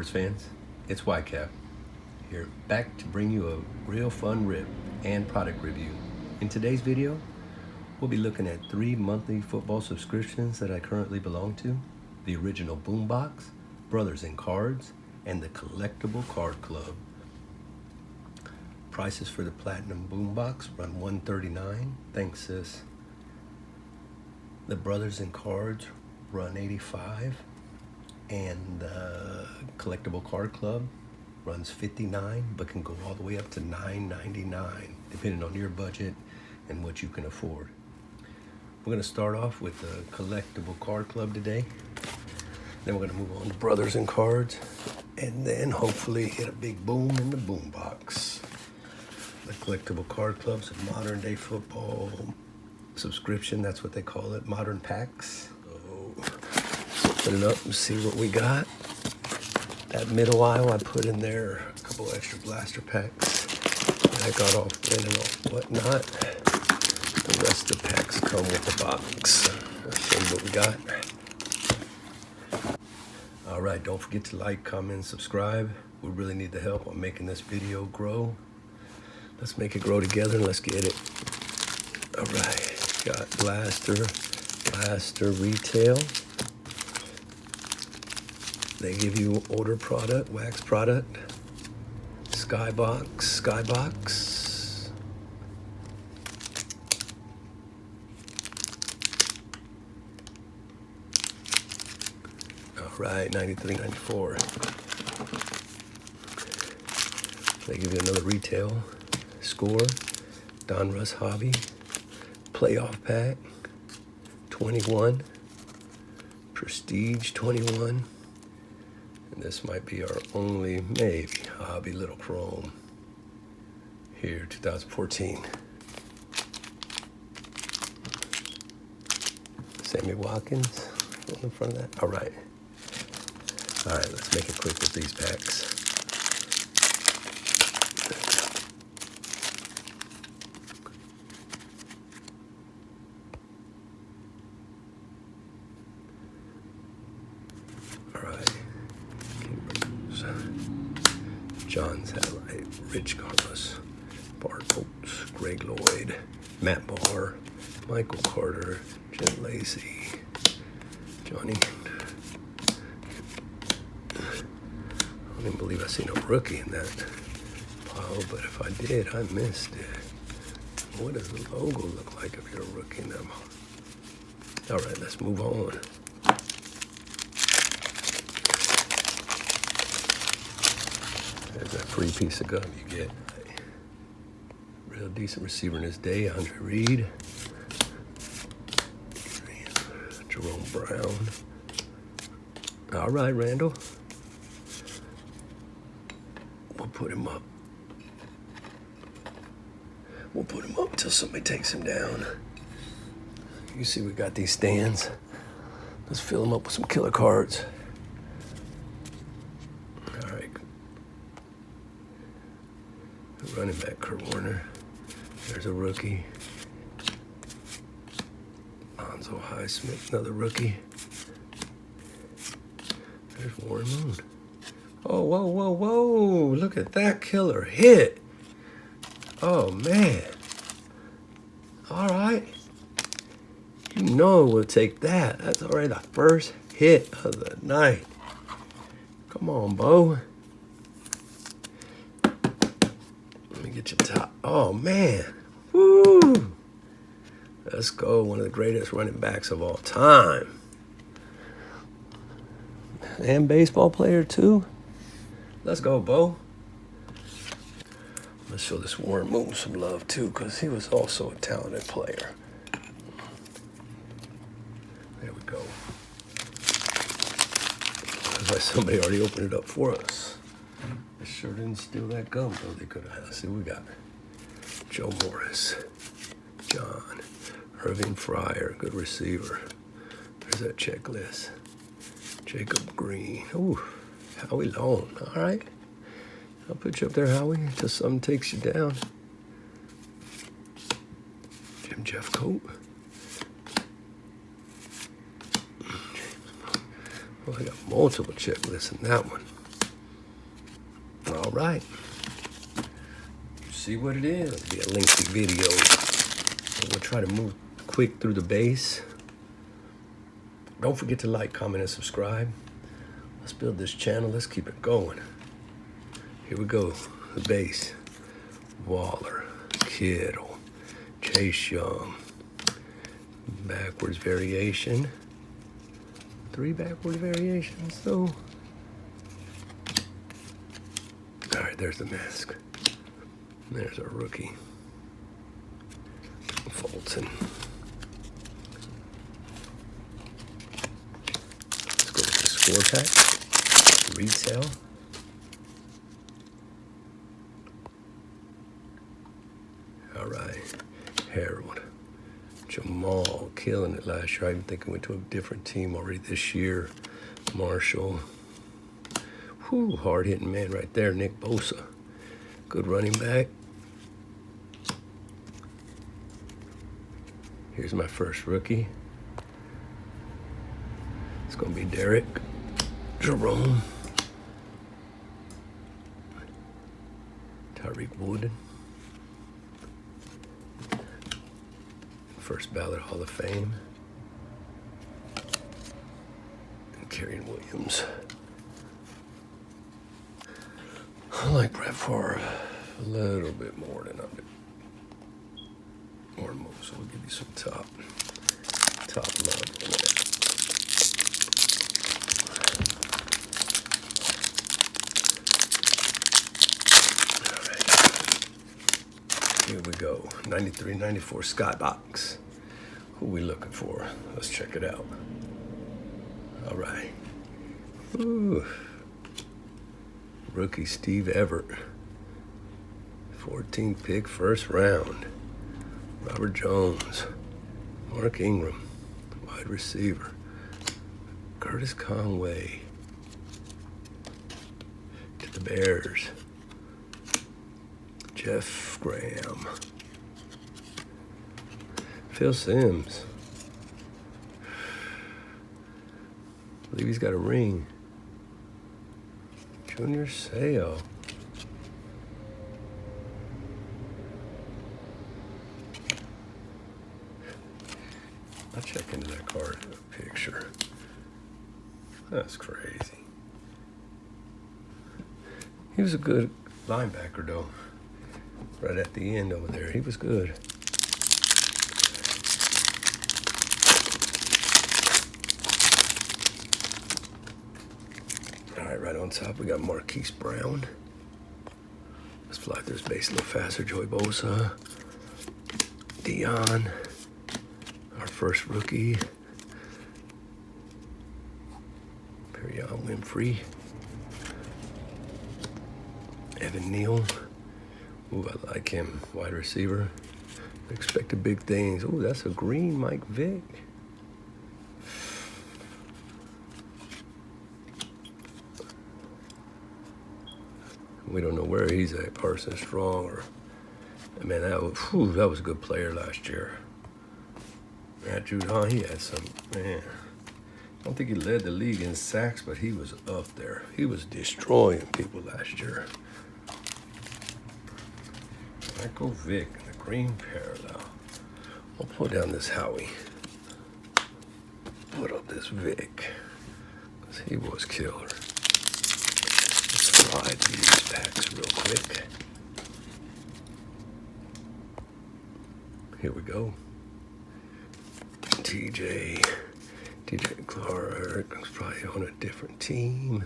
sports fans, it's Whitecap here, back to bring you a real fun rip and product review. In today's video, we'll be looking at 3 monthly football subscriptions that I currently belong to: the original Boombox, Brothers in Cards, and the Collectible Card Club. Prices for the Platinum Boombox run $139. Thanks, sis. The Brothers in Cards run $85, and the Collectible Card Club runs $59, but can go all the way up to $9.99, depending on your budget and what you can afford. We're going to start off with the Collectible Card Club today. Then we're going to move on to Brothers in Cards, and then hopefully hit a big boom in the Boombox. The Collectible Card Club's a modern day football subscription. That's what they call it, modern packs. So open it up and see what we got. That middle aisle, I put in there a couple extra blaster packs that I got off winning or whatnot. The rest of the packs come with the box. Let's show you what we got. All right, don't forget to like, comment, and subscribe. We really need the help on making this video grow. Let's make it grow together and let's get it. All right, got Blaster Retail. They give you older product, wax product, Skybox. All right, $93.94. They give you another retail score, Donruss Hobby, Playoff Pack, 21, Prestige 21, and this might be our only, maybe, Hobby Little Chrome here, 2014. Sammy Watkins in front of that. All right, let's make it quick with these packs. John Satellite, Rich Carlos, Bart Oates, Greg Lloyd, Matt Barr, Michael Carter, Jim Lacey, Johnny. I don't even believe I seen a rookie in that pile, but if I did, I missed it. What does the logo look like if you're a rookie in that pile? All right, let's move on. There's that free piece of gum you get. Real decent receiver in his day, Andre Reed, Jerome Brown. All right, Randall. We'll put him up. We'll put him up until somebody takes him down. You see we got these stands. Let's fill them up with some killer cards. Running back Kurt Warner. There's a rookie. Lonzo Highsmith, another rookie. There's Warren Moon. Oh, whoa. Look at that killer hit. Oh, man. All right. You know we'll take that. That's already the first hit of the night. Come on, Bo. Get your top. Oh, man. Woo. Let's go. One of the greatest running backs of all time. And baseball player, too. Let's go, Bo. Let's show this Warren Moon some love, too, because he was also a talented player. There we go. Looks like somebody already opened it up for us. They sure didn't steal that gum, though. They could have. See what we got. Joe Morris, John, Irving Fryer, good receiver. There's that checklist. Jacob Green. Ooh, Howie Long. All right. I'll put you up there, Howie, until something takes you down. Jim Jeffcoat. Well, I got multiple checklists in that one. right. See what it is. It'll be a lengthy video. We'll try to move quick through the base. Don't forget to like, comment, and subscribe. Let's build this channel. Let's keep it going. Here we go. The base. Waller, Kittle, Chase Young. Backwards variation. 3 backwards variations, though. All right, there's the mask. There's our rookie. Fulton. Let's go with the score pack. Retail. All right. Harold. Jamal killing it last year. I even think he went to a different team already this year. Marshall. Whew, hard-hitting man right there. Nick Bosa. Good running back. Here's my first rookie. It's going to be Derek Jerome. Tyreek Wooden. First ballot Hall of Fame. And Kerryon Williams. I like Brett Favre a little bit more than I do. Or most, so we'll give you some top love on that. Here we go. 93-94 Skybox. Who we looking for? Let's check it out. All right. Ooh. Rookie Steve Everett. 14th pick, first round. Robert Jones. Mark Ingram. Wide receiver. Curtis Conway. To the Bears. Jeff Graham. Phil Simms. I believe he's got a ring. Junior Seau. I'll check into that card picture. That's crazy. He was a good linebacker, though. Right at the end over there. He was good. All right, right on top, we got Marquise Brown. Let's fly through this base a little faster. Joey Bosa. Dion. Our first rookie. Perion Winfrey. Evan Neal. Ooh, I like him. Wide receiver. Expected big things. Ooh, that's a green Mike Vick. We don't know where he's at. Carson Strong or... Man, that was a good player last year. Matt Judon, he had some... Man, I don't think he led the league in sacks, but he was up there. He was destroying people last year. Michael Vick, the green parallel. I'll pull down this Howie. Put up this Vick. Because he was killer. Let's fly through these packs real quick. Here we go. TJ Clark is probably on a different team.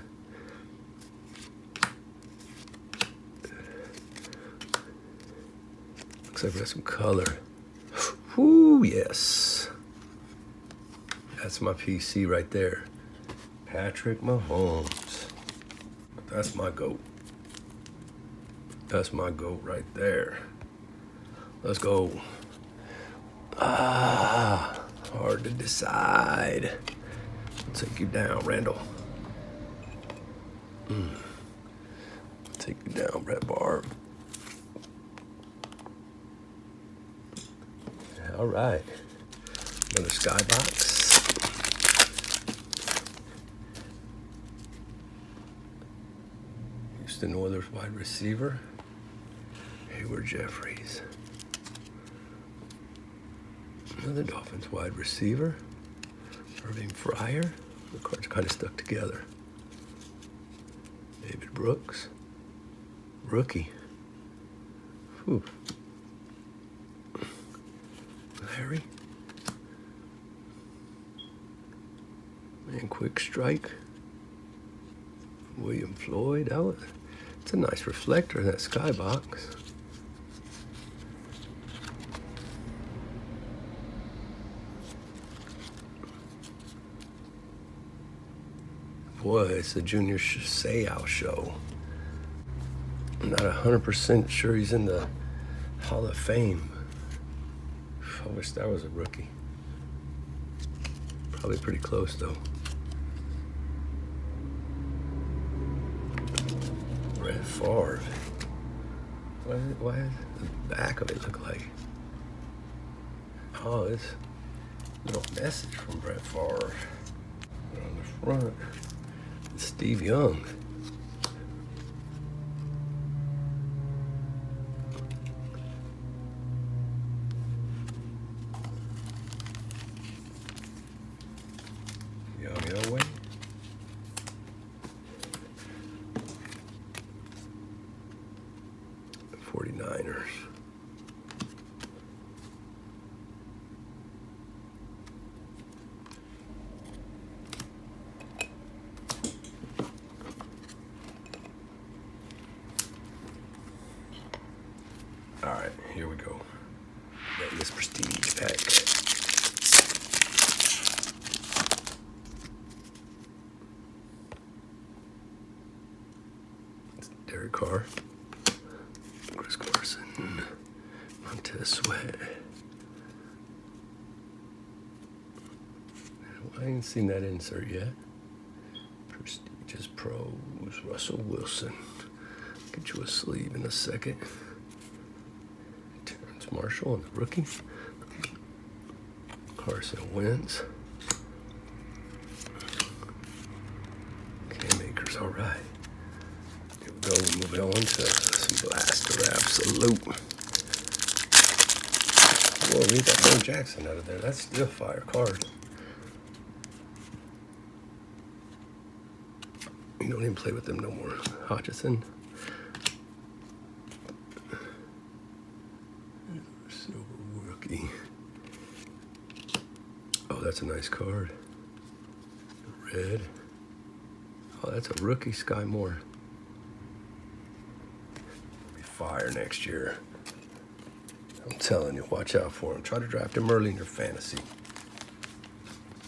Looks like we got some color. Whoo, yes. That's my PC right there. Patrick Mahomes. That's my GOAT. That's my GOAT right there. Let's go. Hard to decide. I'll take you down, Randall. I'll take you down, Brett Favre. All right. Another Skybox. Houston Oilers wide receiver, Hayward Jeffries. Another Dolphins wide receiver, Irving Fryer. The cards kind of stuck together. David Brooks, rookie. Whew. Larry. And quick strike. William Floyd. It's a nice reflector in that skybox. Boy, it's the Junior Seau show. I'm not 100% sure he's in the Hall of Fame. I wish that was a rookie. Probably pretty close, though. Brett Favre. Why does the back of it look like? Oh, it's a little message from Brett Favre. On the front, it's Steve Young. Young Elway. The 49ers. All right, here we go. Getting this prestige pack. It's Derek Carr, Chris Carson, Montez Sweat. I ain't seen that insert yet. Prestigious Pros, Russell Wilson. Get you a sleeve in a second. Marshall and the rookie. Carson Wentz. Cam Akers, all right. Here we go, moving on to some Blaster Absolute. Whoa, read that Bo Jackson out of there. That's still a fire card. You don't even play with them no more. Hutchinson. Oh, that's a nice card. Red. Oh, that's a rookie, Sky Moore. Be fire next year. I'm telling you, watch out for him. Try to draft him early in your fantasy.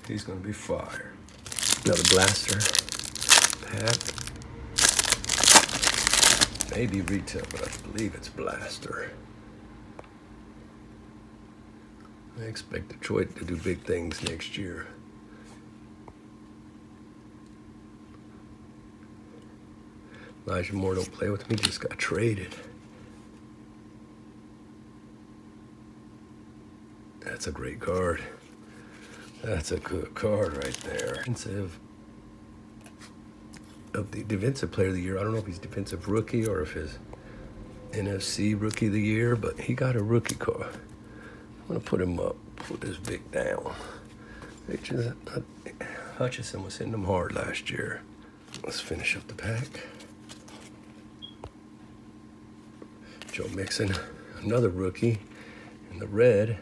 He's going to be fire. Another Blaster. Pat. Maybe retail, but I believe it's Blaster. I expect Detroit to do big things next year. Elijah Moore don't play with me, just got traded. That's a great card. That's a good card right there. Defensive of the defensive player of the year. I don't know if he's defensive rookie or if his NFC rookie of the year, but he got a rookie card. I'm going to put him up, put this Vic down. Hutchinson was hitting them hard last year. Let's finish up the pack. Joe Mixon, another rookie in the red.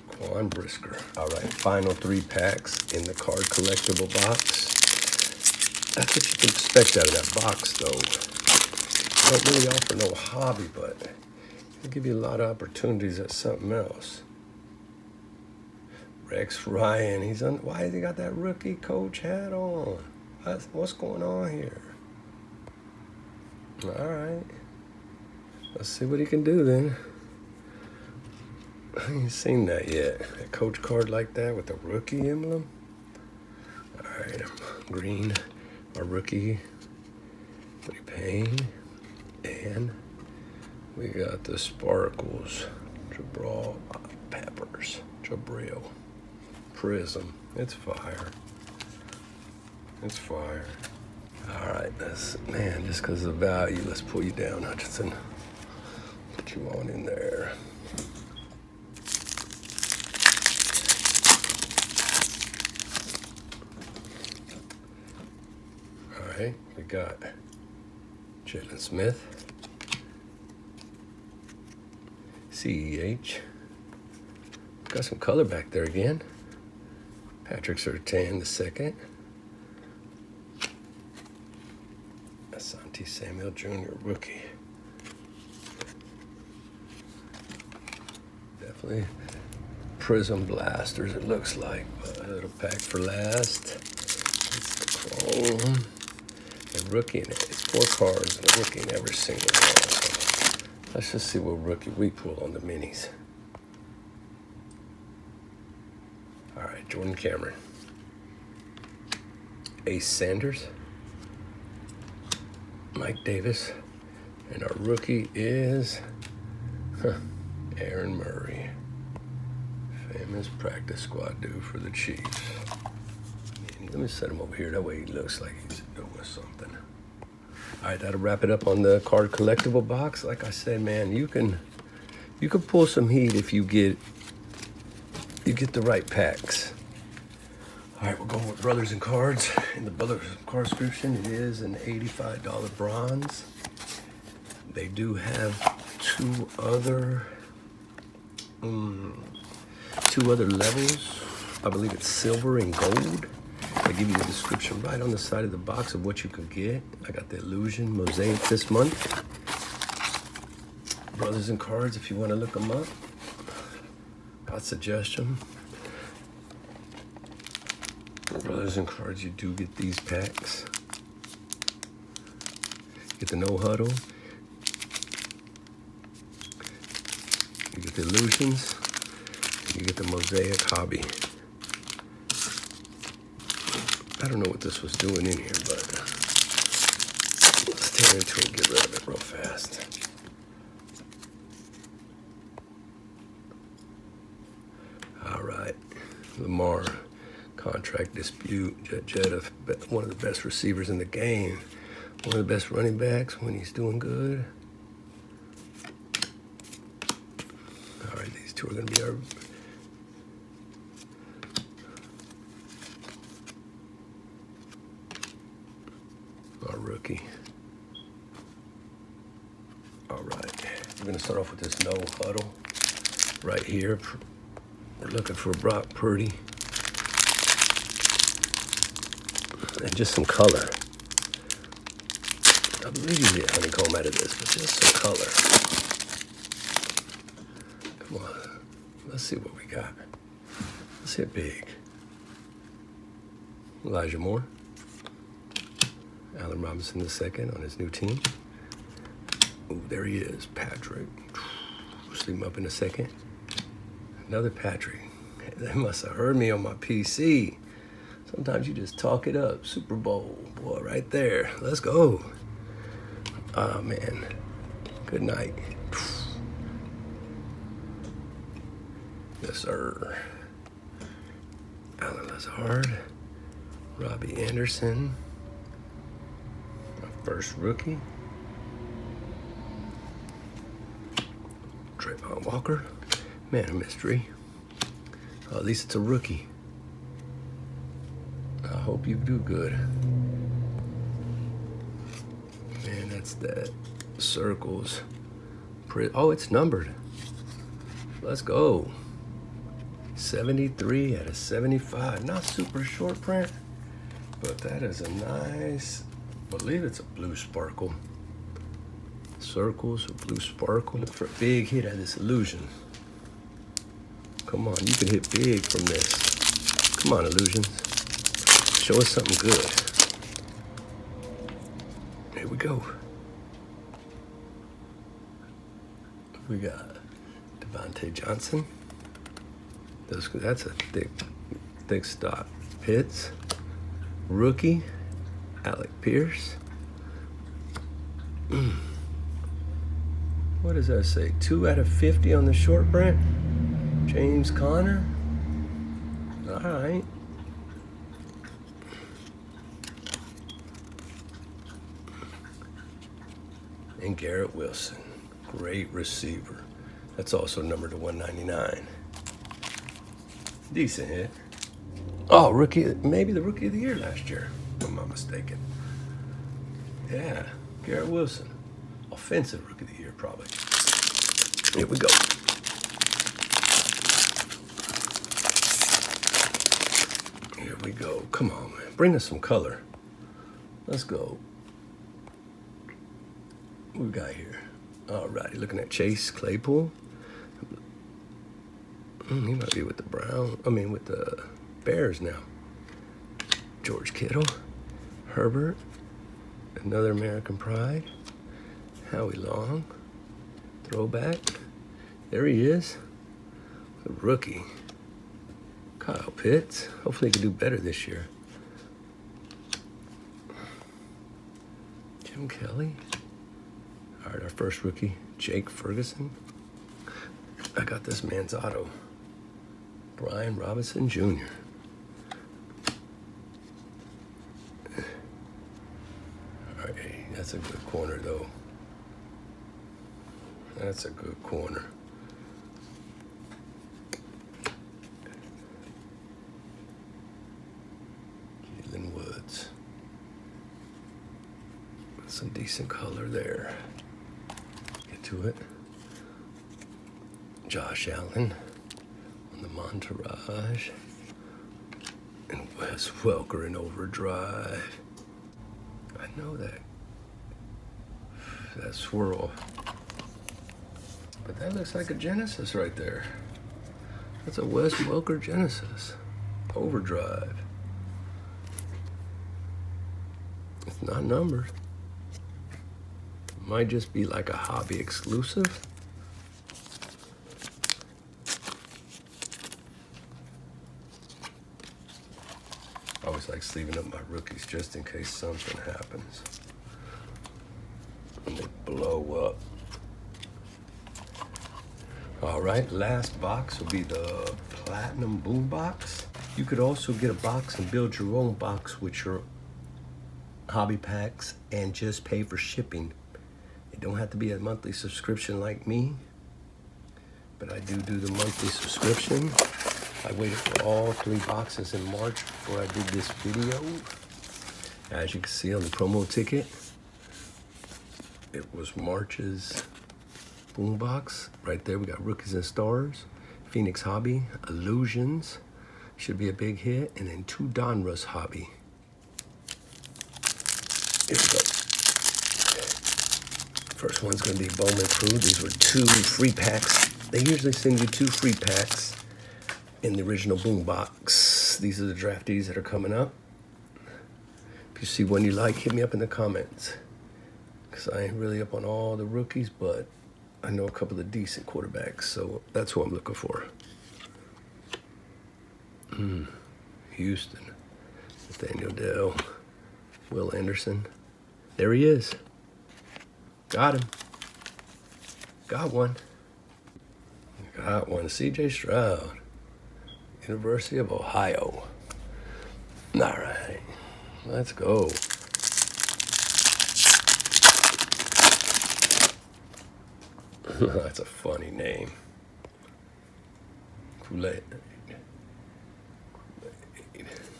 Jaquan Brisker. All right, final 3 packs in the card collectible box. That's what you can expect out of that box, though. They don't really offer no hobby, but it'll give you a lot of opportunities at something else. Rex Ryan, why has he got that rookie coach hat on? What's going on here? All right. Let's see what he can do then. I ain't seen that yet. A coach card like that with a rookie emblem. All right, green. Our rookie, Woody Payne, and we got the Sparkles, Jabril Peppers, Prism. It's fire. It's fire. All right, man, just because of the value, let's pull you down, Hutchinson. Put you on in there. All right, we got Jalen Smith, CEH. Got some color back there again. Patrick Surtain II. Asante Samuel Jr., rookie. Definitely Prism Blasters, it looks like. A little pack for last. It's the chrome. A rookie, and it's 4 cards, and a rookie in every single one. So let's just see what rookie we pull on the minis. All right, Jordan Cameron. Ace Sanders. Mike Davis. And our rookie is Aaron Murray. Famous practice squad dude for the Chiefs. Let me set him over here. That way he looks like he's doing something. All right, that'll wrap it up on the card collectible box. Like I said, man, you can pull some heat if you get the right packs. All right, we'll go with Brothers and Cards. In the Brothers and Cards description, it is an $85 bronze. They do have two other levels. I believe it's silver and gold. I give you the description right on the side of the box of what you could get. I got the Illusion Mosaic this month. Brothers and Cards, if you want to look them up, I'd suggest them. Brothers and Cards, you do get these packs. Get the No Huddle. You get the Illusions. You get the Mosaic Hobby. I don't know what this was doing in here, but let's tear into it and get rid of it real fast. All right, Lamar, contract dispute. Jetta, one of the best receivers in the game. One of the best running backs when he's doing good. All right, these two are going to be our rookie. All right, we're going to start off with this No Huddle right here. We're looking for Brock Purdy. And just some color. I believe you get honeycomb out of this, but just some color. Come on, let's see what we got. Let's hit big. Elijah Moore. Allen Robinson II on his new team. Oh, there he is, Patrick. We'll see him up in a second. Another Patrick. They must have heard me on my PC. Sometimes you just talk it up. Super Bowl, boy, right there. Let's go. Ah, man. Good night. Yes, sir. Alan Lazard. Robbie Anderson. Our first rookie. Trayvon Walker. Man of mystery. At least it's a rookie. I hope you do good. Man, that's that Circles. Oh, it's numbered. Let's go. 73 out of 75. Not super short print, but that is a nice, I believe it's a blue sparkle. Circles or blue sparkle. Look for a big hit out of this Illusion. Come on, you can hit big from this. Come on, Illusions. Show us something good. Here we go. We got Devontae Johnson. That's a thick stock. Pitts. Rookie. Alec Pierce. What does that say? 2 out of 50 on the short print. James Conner. All right. And Garrett Wilson, great receiver. That's also numbered to 199. Decent hit. Oh, maybe the rookie of the year last year, if I'm not mistaken. Yeah, Garrett Wilson. Offensive rookie of the year, probably. Here we go. Here we go. Come on, man. Bring us some color. Let's go. What we got here? All righty. Looking at Chase Claypool. He might be with the with the Bears now. George Kittle. Herbert. Another American Pride. Howie Long. Throwback. There he is. The rookie. Kyle Pitts. Hopefully he can do better this year. Jim Kelly. All right, our first rookie, Jake Ferguson. I got this man's auto. Brian Robinson Jr. All right, that's a good corner, though. That's a good corner. Keelan Woods. Some decent color there. Get to it. Josh Allen on the Montage. And Wes Welker in overdrive. I know that swirl. But that looks like a Genesis right there. That's a Wes Welker Genesis. Overdrive. It's not numbered. Might just be like a hobby exclusive. I always like sleeving up my rookies just in case something happens. And they blow up. All right, last box will be the Platinum Boom Box. You could also get a box and build your own box with your hobby packs and just pay for shipping. It don't have to be a monthly subscription like me, but I do the monthly subscription. I waited for all 3 boxes in March before I did this video. As you can see on the promo ticket, it was March's boombox. Right there, we got Rookies and Stars, Phoenix Hobby, Illusions, should be a big hit, and then 2 Donruss Hobby. Here we go. First one's gonna be Bowman Crew. These were 2 free packs. They usually send you 2 free packs in the original boombox. These are the draftees that are coming up. If you see one you like, hit me up in the comments. Because I ain't really up on all the rookies, but I know a couple of decent quarterbacks, so that's who I'm looking for. Houston. Nathaniel Dell. Will Anderson. There he is. Got him. Got one. Got one. C.J. Stroud. University of Ohio. All right. Let's go. That's a funny name. Kool-Aid.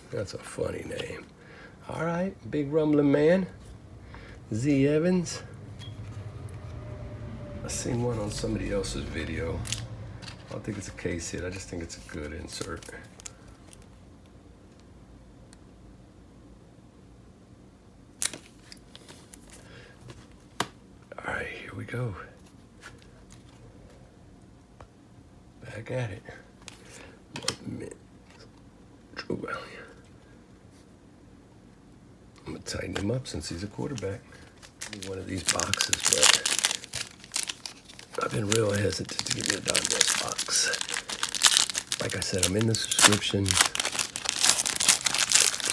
That's a funny name. All right. Big rumbling man. Z. Evans. I seen one on somebody else's video. I don't think it's a case hit. I just think it's a good insert. All right, here we go. Back at it. 1 minute. True value. I'm gonna tighten him up since he's a quarterback. One of these boxes, but I've been real hesitant to give you a Donruss box. Like I said, I'm in the subscription,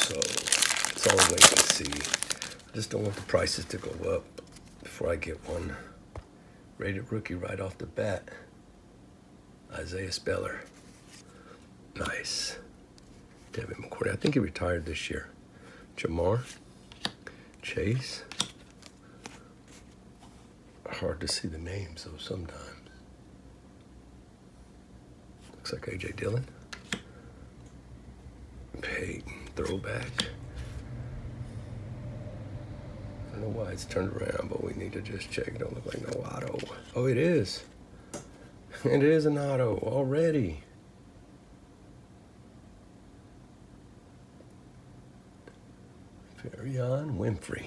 so it's all wait and see. I just don't want the prices to go up before I get one. Rated rookie right off the bat. Isaiah Speller. Nice. Devin McCourty. I think he retired this year. Jamar. Chase. Hard to see the names though sometimes. Looks like A.J. Dillon. Peyton, throwback. I don't know why it's turned around, but we need to just check. Don't look like no auto. Oh, it is. It is an auto already. Farion Winfrey.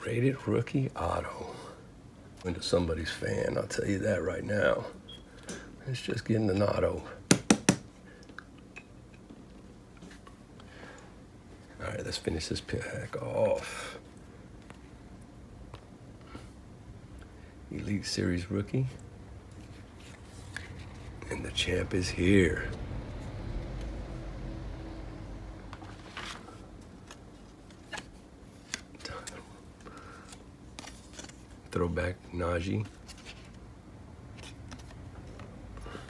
Rated rookie auto. Into somebody's fan, I'll tell you that right now. It's just getting an auto. All right, let's finish this pack off. Elite Series rookie. And the champ is here. Throwback Najee.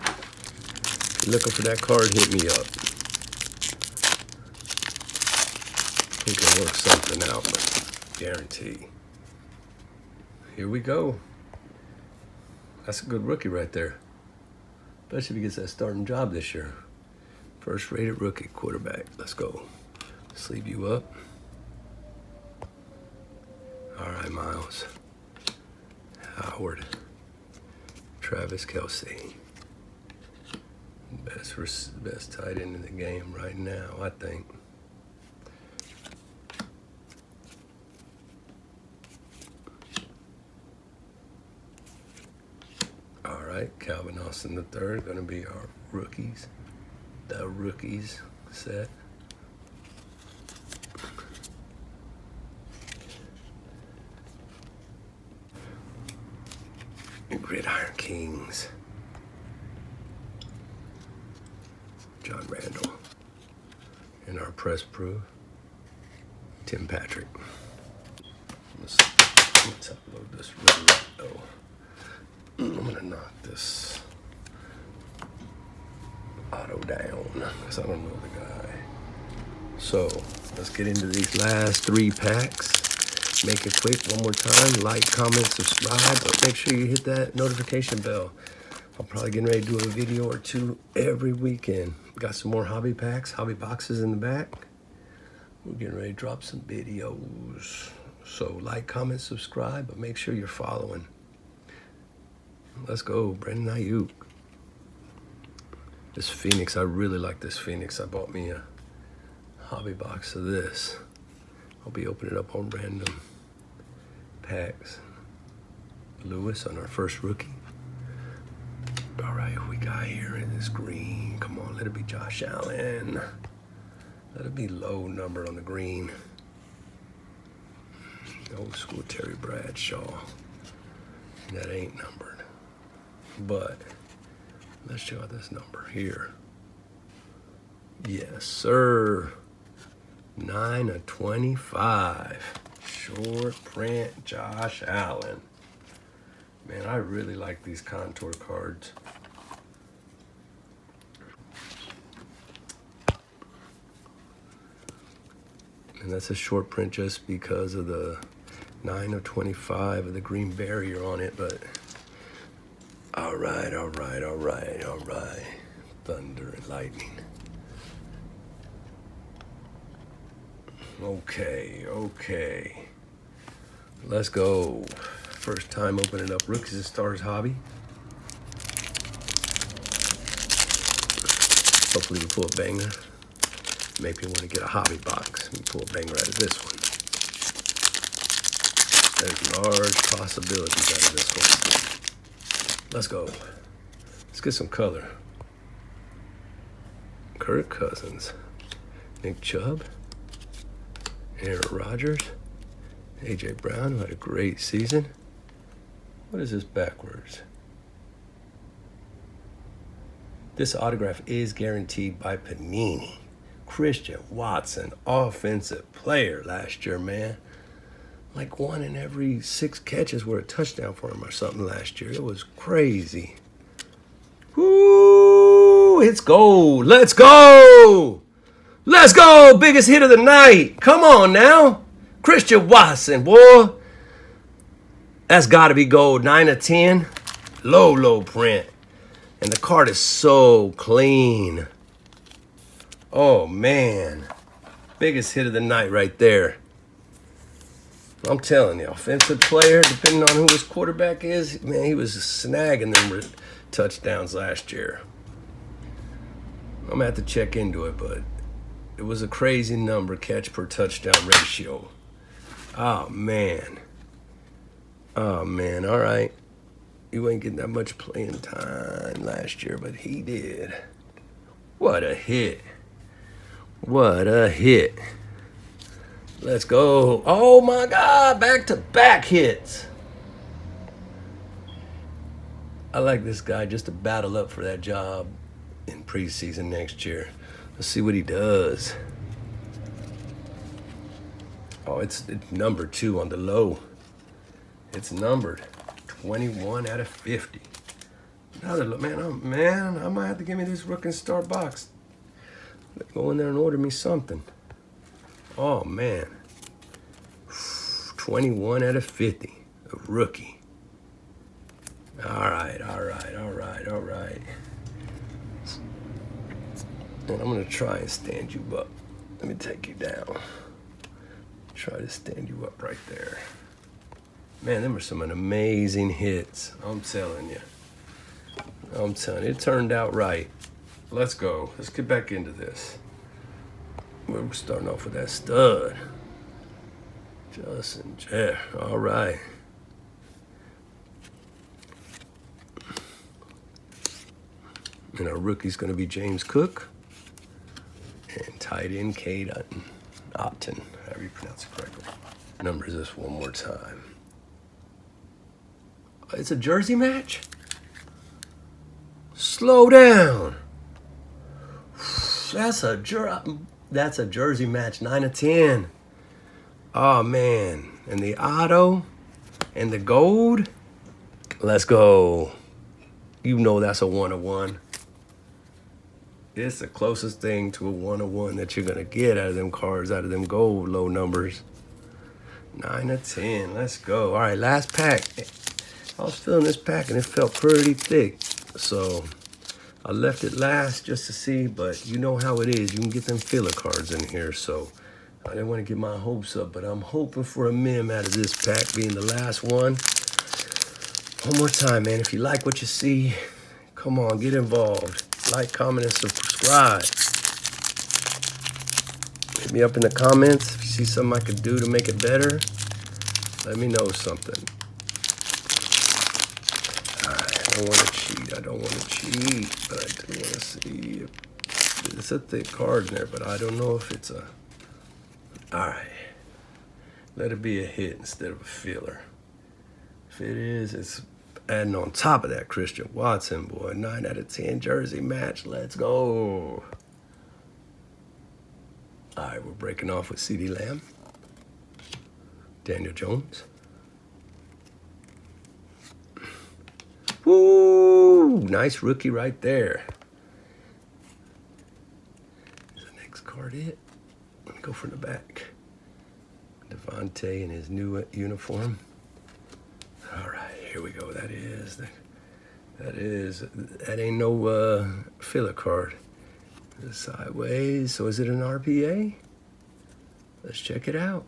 If you're looking for that card, hit me up. We can work something out, but guarantee. Here we go. That's a good rookie right there. Especially if he gets that starting job this year. First rated rookie quarterback. Let's go. Sleeve you up. All right, Miles. Howard. Travis Kelce. Best tight end in the game right now, I think. All right, Calvin Austin III, going to be our rookies. The rookies set. Gridiron Kings. John Randall. And our press proof, Tim Patrick. Let's upload this real though. I'm gonna knock this auto down because I don't know the guy. So let's get into these last 3 packs. Make it quick one more time. Like, comment, subscribe, but make sure you hit that notification bell. I'm probably getting ready to do a video or 2 every weekend. Got some more hobby packs, hobby boxes in the back. We're getting ready to drop some videos. So like, comment, subscribe, but make sure you're following. Let's go, Brandon Ayuk. This Phoenix, I really like this Phoenix. I bought me a hobby box of this. I'll be opening it up on random packs. Lewis on our first rookie. All right, who we got here in this green? Come on, let it be Josh Allen. Let it be low number on the green. Old school Terry Bradshaw. That ain't numbered. But let's check out this number here. Yes, sir. 9/25. Short print Josh Allen. Man, I really like these contour cards. And that's a short print just because of the 9/25 of the green barrier on it, but all right. Thunder and lightning. Okay. Let's go. First time opening up Rookies and Stars hobby. Hopefully we pull a banger. Maybe you want to get a hobby box and pull a banger out of this one. There's large possibilities out of this one. Let's go. Let's get some color. Kirk Cousins. Nick Chubb. Aaron Rodgers. A.J. Brown, who had a great season. What is this backwards? This autograph is guaranteed by Panini. Christian Watson, offensive player last year, man. Like 1 in every 6 catches were a touchdown for him or something last year. It was crazy. Woo! It's gold. Let's go! Let's go! Biggest hit of the night. Come on now. Christian Watson, boy. That's got to be gold. 9 of 10. Low print. And the card is so clean. Oh, man. Biggest hit of the night right there. I'm telling you, offensive player, depending on who his quarterback is, man, he was snagging them touchdowns last year. I'm going to have to check into it, but it was a crazy number, catch per touchdown ratio. Oh, man. Oh, man. All right. You ain't getting that much playing time last year, but he did. What a hit. What a hit. Let's go. Oh, my God. Back-to-back hits. I like this guy just to battle up for that job in preseason next year. Let's see what he does. Oh, it's number 2 on the low. It's numbered 21 out of 50. Another look, man, I might have to give me this Rook and Star box. Go in there and order me something. Oh, man. 21 out of 50. A rookie. All right. And I'm going to try and stand you up. Let me take you down. Try to stand you up right there. Man, them are some amazing hits. I'm telling you. It turned out right. Let's go. Let's get back into this. We're starting off with that stud. Justin Jeff. All right. And our rookie's going to be James Cook. And tight end Cade Otton, however you pronounce it correctly. Numbers this one more time. It's a jersey match? Slow down. That's a jersey match, 9 of 10. Oh, man. And the auto and the gold. Let's go. You know that's a 1 of 1. It's the closest thing to a 1 of 1 that you're going to get out of them cards, out of them gold low numbers. 9 of 10. Let's go. All right, last pack. I was feeling this pack, and it felt pretty thick. So I left it last just to see, but you know how it is. You can get them filler cards in here, so I didn't want to get my hopes up, but I'm hoping for a mem out of this pack being the last one. One more time, man. If you like what you see, come on, get involved. Like, comment, and subscribe. Hit me up in the comments. If you see something I could do to make it better, let me know something. I don't want to cheat, but I do want to see if it's a thick card in there, but I don't know if it's a... All right. Let it be a hit instead of a filler. If it is, it's adding on top of that Christian Watson, boy. 9 out of 10 jersey match. Let's go. All right, we're breaking off with CeeDee Lamb. Daniel Jones. Woo! Nice rookie right there. Is the next card it? Let me go from the back. Devontae in his new uniform. All right, here we go. That ain't no filler card. It's sideways. So is it an RPA? Let's check it out.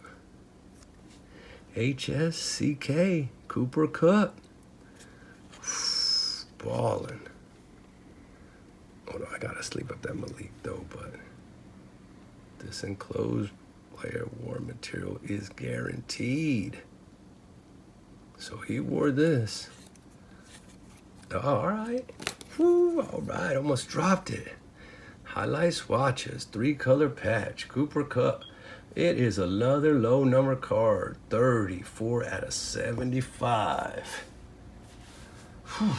HSCK Cooper Kupp. Ballin'. Hold on, I gotta sleep up that Malik though, but this enclosed player worn material is guaranteed. So he wore this. Oh, all right. Whew, all right, almost dropped it. Highlight swatches, 3-color patch, Cooper Kupp. It is another low number card, 34 out of 75. Whew.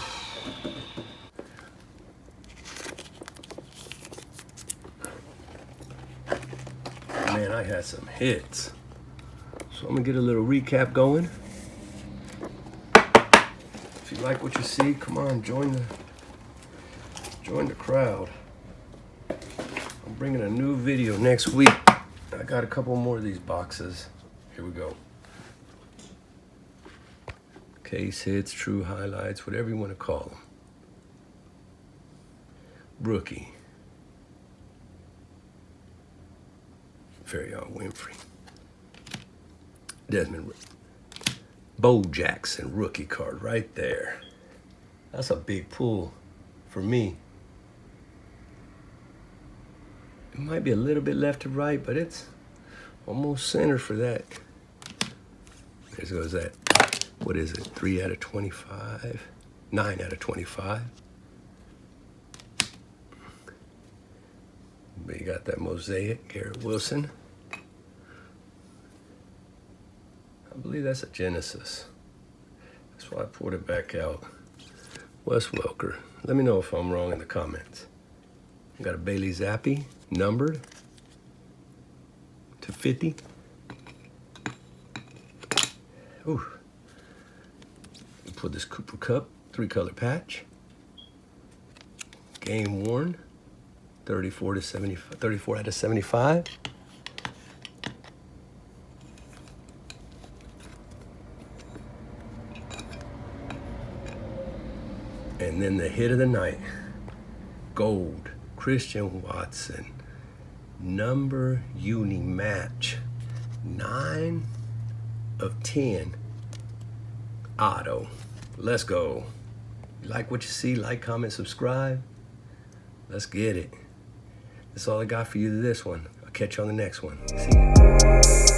Man, I had some hits. So I'm gonna get a little recap going. If you like what you see, come on, join the crowd. I'm bringing a new video next week. I got a couple more of these boxes. Here we go. Case hits, true highlights, whatever you want to call them. Rookie. Farion Winfrey. Desmond. Bo Jackson rookie card right there. That's a big pull for me. It might be a little bit left to right, but it's almost center for that. There goes that. What is it? 3 out of 25? 9 out of 25. But you got that mosaic, Garrett Wilson. I believe that's a Genesis. That's why I pulled it back out. Wes Welker. Let me know if I'm wrong in the comments. Got a Bailey Zappi, numbered to 50. Ooh. Put this Cooper Kupp 3-color patch. Game worn. 34 out of 75. And then the hit of the night. Gold. Christian Watson. Number uni match. 9 of 10. Auto. Let's go. You like what you see? Like, comment, subscribe. Let's get it. That's all I got for you this one. I'll catch you on the next one. See ya.